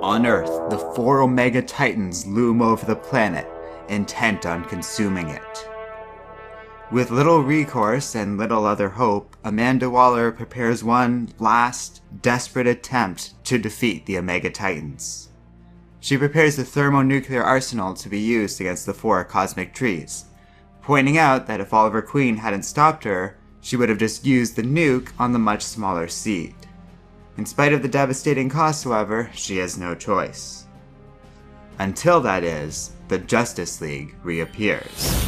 On Earth, the 4 Omega Titans loom over the planet, intent on consuming it. With little recourse and little other hope, Amanda Waller prepares one last, desperate attempt to defeat the Omega Titans. She prepares the thermonuclear arsenal to be used against the 4 cosmic trees, pointing out that if Oliver Queen hadn't stopped her, she would have just used the nuke on the much smaller seed. In spite of the devastating cost, however, she has no choice. Until, that is, the Justice League reappears.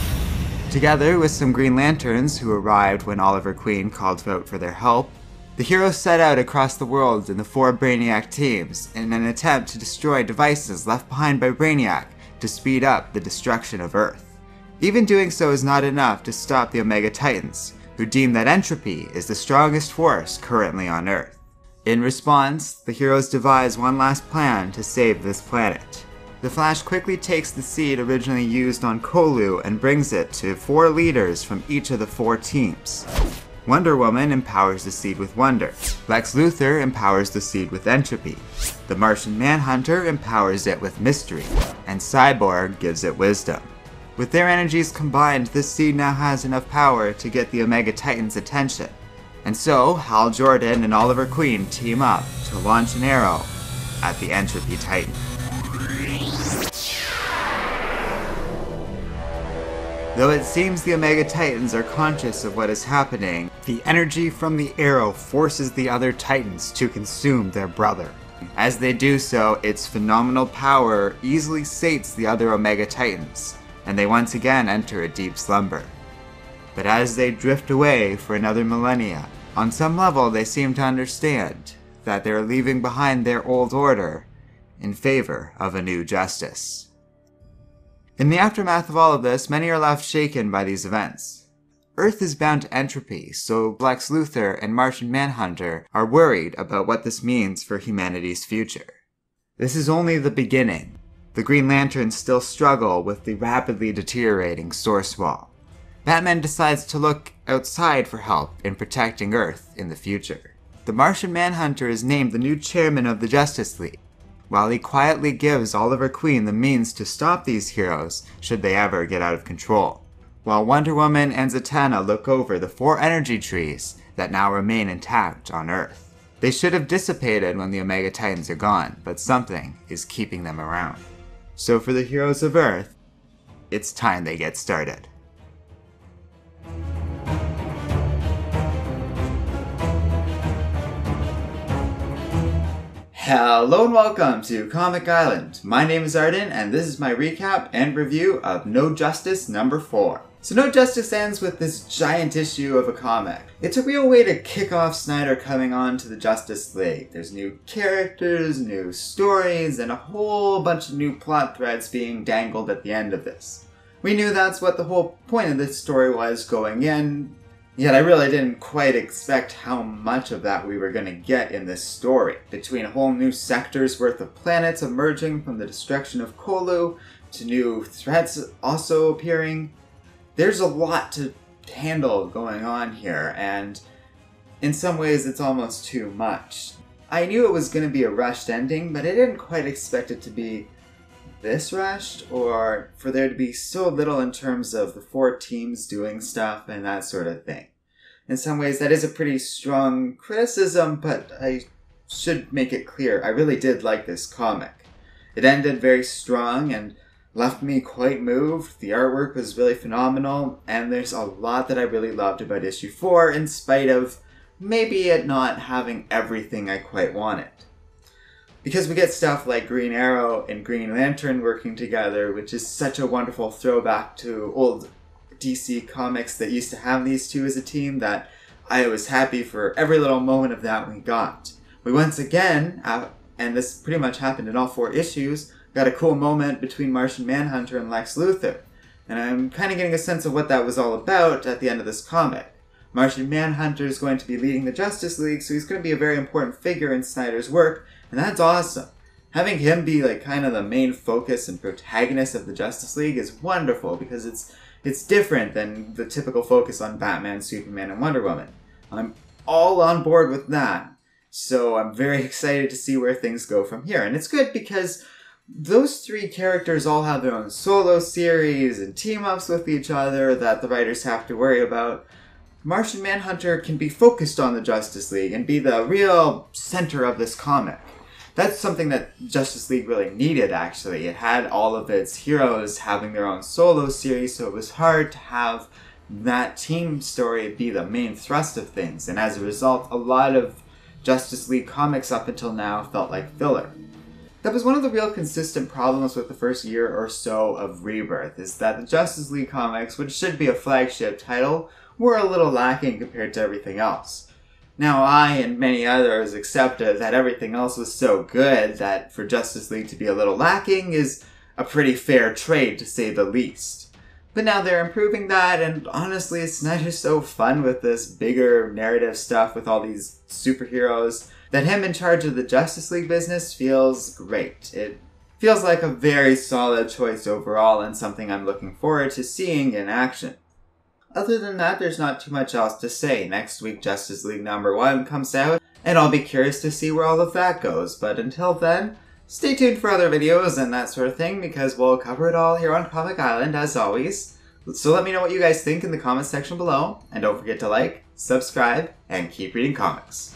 Together with some Green Lanterns who arrived when Oliver Queen called out for their help, the heroes set out across the world in the 4 Brainiac teams in an attempt to destroy devices left behind by Brainiac to speed up the destruction of Earth. Even doing so is not enough to stop the Omega Titans, who deem that entropy is the strongest force currently on Earth. In response, the heroes devise one last plan to save this planet. The Flash quickly takes the seed originally used on Kolu and brings it to 4 leaders from each of the 4 teams. Wonder Woman empowers the seed with wonder. Lex Luthor empowers the seed with entropy. The Martian Manhunter empowers it with mystery. And Cyborg gives it wisdom. With their energies combined, this seed now has enough power to get the Omega Titans' attention. And so, Hal Jordan and Oliver Queen team up to launch an arrow at the Entropy Titan. Though it seems the Omega Titans are conscious of what is happening, the energy from the arrow forces the other Titans to consume their brother. As they do so, its phenomenal power easily sates the other Omega Titans, and they once again enter a deep slumber. But as they drift away for another millennia, on some level they seem to understand that they are leaving behind their old order in favor of a new justice. In the aftermath of all of this, many are left shaken by these events. Earth is bound to entropy, so Lex Luthor and Martian Manhunter are worried about what this means for humanity's future. This is only the beginning. The Green Lanterns still struggle with the rapidly deteriorating source wall. Batman decides to look outside for help in protecting Earth in the future. The Martian Manhunter is named the new chairman of the Justice League, while he quietly gives Oliver Queen the means to stop these heroes should they ever get out of control, while Wonder Woman and Zatanna look over the 4 energy trees that now remain intact on Earth. They should have dissipated when the Omega Titans are gone, but something is keeping them around. So for the heroes of Earth, it's time they get started. Hello and welcome to Comic Island. My name is Arden and this is my recap and review of No Justice number 4. So No Justice ends with this giant issue of a comic. It's a real way to kick off Snyder coming on to the Justice League. There's new characters, new stories, and a whole bunch of new plot threads being dangled at the end of this. We knew that's what the whole point of this story was going in, yet I really didn't quite expect how much of that we were going to get in this story. Between a whole new sector's worth of planets emerging from the destruction of Kolu, to new threats also appearing, there's a lot to handle going on here, and in some ways it's almost too much. I knew it was going to be a rushed ending, but I didn't quite expect it to be this rushed, or for there to be so little in terms of the 4 teams doing stuff and that sort of thing. In some ways that is a pretty strong criticism, but I should make it clear, I really did like this comic. It ended very strong and left me quite moved. The artwork was really phenomenal, and there's a lot that I really loved about issue 4 in spite of maybe it not having everything I quite wanted. Because we get stuff like Green Arrow and Green Lantern working together, which is such a wonderful throwback to old DC comics that used to have these two as a team that I was happy for every little moment of that we got. We once again, and this pretty much happened in all 4 issues, got a cool moment between Martian Manhunter and Lex Luthor. And I'm kind of getting a sense of what that was all about at the end of this comic. Martian Manhunter is going to be leading the Justice League, so he's going to be a very important figure in Snyder's work, and that's awesome. Having him be like kind of the main focus and protagonist of the Justice League is wonderful because it's different than the typical focus on Batman, Superman, and Wonder Woman. I'm all on board with that. So I'm very excited to see where things go from here. And it's good because those three characters all have their own solo series and team-ups with each other that the writers have to worry about. Martian Manhunter can be focused on the Justice League and be the real center of this comic. That's something that Justice League really needed, actually. It had all of its heroes having their own solo series, so it was hard to have that team story be the main thrust of things. And as a result, a lot of Justice League comics up until now felt like filler. That was one of the real consistent problems with the first year or so of Rebirth, is that the Justice League comics, which should be a flagship title, were a little lacking compared to everything else. Now I and many others accepted that everything else was so good that for Justice League to be a little lacking is a pretty fair trade, to say the least. But now they're improving that, and honestly, Snyder's so fun with this bigger narrative stuff with all these superheroes that him in charge of the Justice League business feels great. It feels like a very solid choice overall and something I'm looking forward to seeing in action. Other than that, there's not too much else to say. Next week, Justice League #1 comes out, and I'll be curious to see where all of that goes. But until then, stay tuned for other videos and that sort of thing, because we'll cover it all here on Comic Island, as always. So let me know what you guys think in the comments section below, and don't forget to like, subscribe, and keep reading comics.